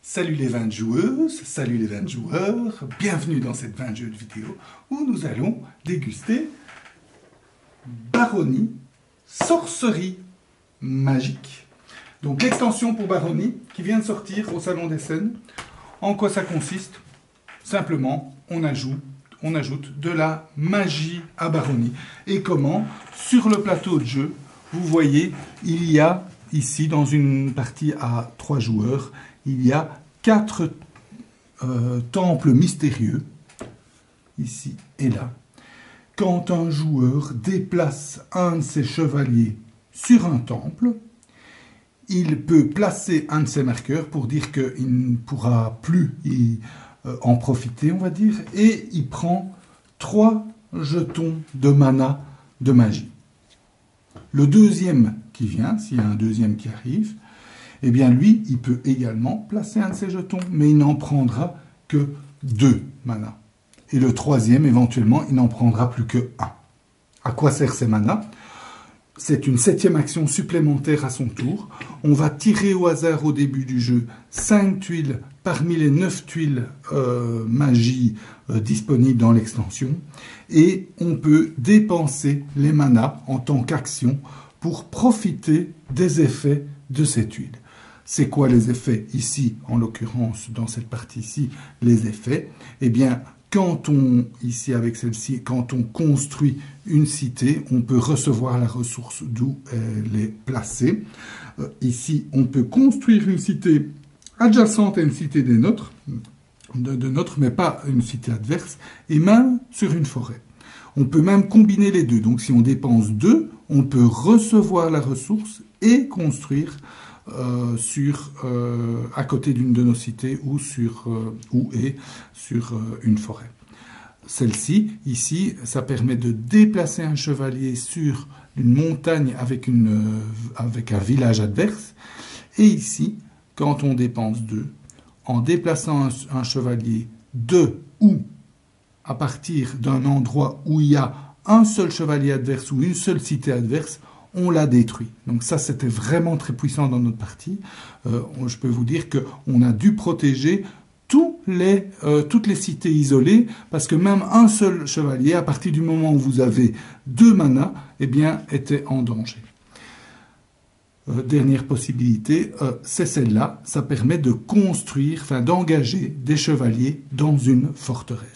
Salut les 20 joueuses, salut les 20 joueurs, bienvenue dans cette 20 jeux de vidéo où nous allons déguster Baronnie, sorcerie magique. Donc l'extension pour Baronnie qui vient de sortir au Salon des Scènes. En quoi ça consiste? Simplement, on ajoute de la magie à Baronnie. Et comment? Sur le plateau de jeu, vous voyez, il y a ici, dans une partie à 3 joueurs, il y a 4 temples mystérieux, ici et là. Quand un joueur déplace un de ses chevaliers sur un temple, il peut placer un de ses marqueurs pour dire qu'il ne pourra plus en profiter, on va dire, et il prend 3 jetons de mana de magie. Le deuxième qui vient, s'il y a un deuxième qui arrive, eh bien lui, il peut également placer un de ses jetons, mais il n'en prendra que 2 manas. Et le troisième, éventuellement, il n'en prendra plus que 1. À quoi sert ces manas? C'est une 7e action supplémentaire à son tour. On va tirer au hasard au début du jeu 5 tuiles parmi les 9 tuiles magie disponibles dans l'extension. Et on peut dépenser les manas en tant qu'action pour profiter des effets de ces tuiles. C'est quoi les effets ici, en l'occurrence, dans cette partie-ci, les effets? Eh bien, ici avec celle-ci, quand on construit une cité, on peut recevoir la ressource d'où elle est placée. Ici, on peut construire une cité adjacente à une cité des nôtres, de nôtres, mais pas une cité adverse, et même sur une forêt. On peut même combiner les deux. Donc, si on dépense 2, on peut recevoir la ressource et construire à côté d'une de nos cités ou sur une forêt. Celle-ci, ici, ça permet de déplacer un chevalier sur une montagne avec un village adverse. Et ici, quand on dépense 2, en déplaçant un chevalier de ou à partir d'un endroit où il y a un seul chevalier adverse ou une seule cité adverse, on l'a détruit. Donc ça, c'était vraiment très puissant dans notre partie. Je peux vous dire qu'on a dû protéger toutes les cités isolées, parce que même un seul chevalier, à partir du moment où vous avez 2 manas, eh bien, était en danger. Dernière possibilité, c'est celle-là. Ça permet de construire, d'engager des chevaliers dans une forteresse.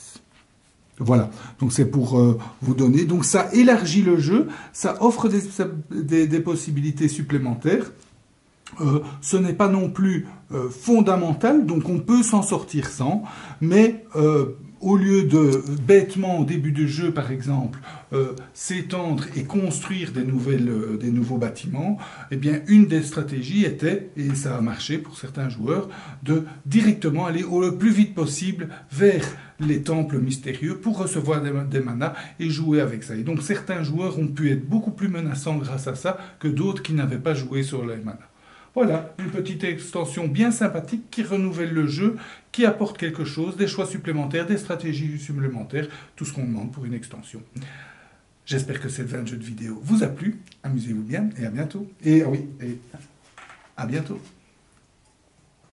Voilà, donc c'est pour vous donner. Donc ça élargit le jeu, ça offre des possibilités supplémentaires. Ce n'est pas non plus fondamental, donc on peut s'en sortir sans, mais au lieu de bêtement au début du jeu par exemple s'étendre et construire des nouveaux bâtiments, eh bien une des stratégies était, et ça a marché pour certains joueurs, de directement aller le plus vite possible vers les temples mystérieux pour recevoir des manas et jouer avec ça. Et donc certains joueurs ont pu être beaucoup plus menaçants grâce à ça que d'autres qui n'avaient pas joué sur les manas. Voilà, une petite extension bien sympathique qui renouvelle le jeu, qui apporte quelque chose, des choix supplémentaires, des stratégies supplémentaires, tout ce qu'on demande pour une extension. J'espère que cette 20 jeux de vidéo vous a plu. Amusez-vous bien et à bientôt. Et à bientôt.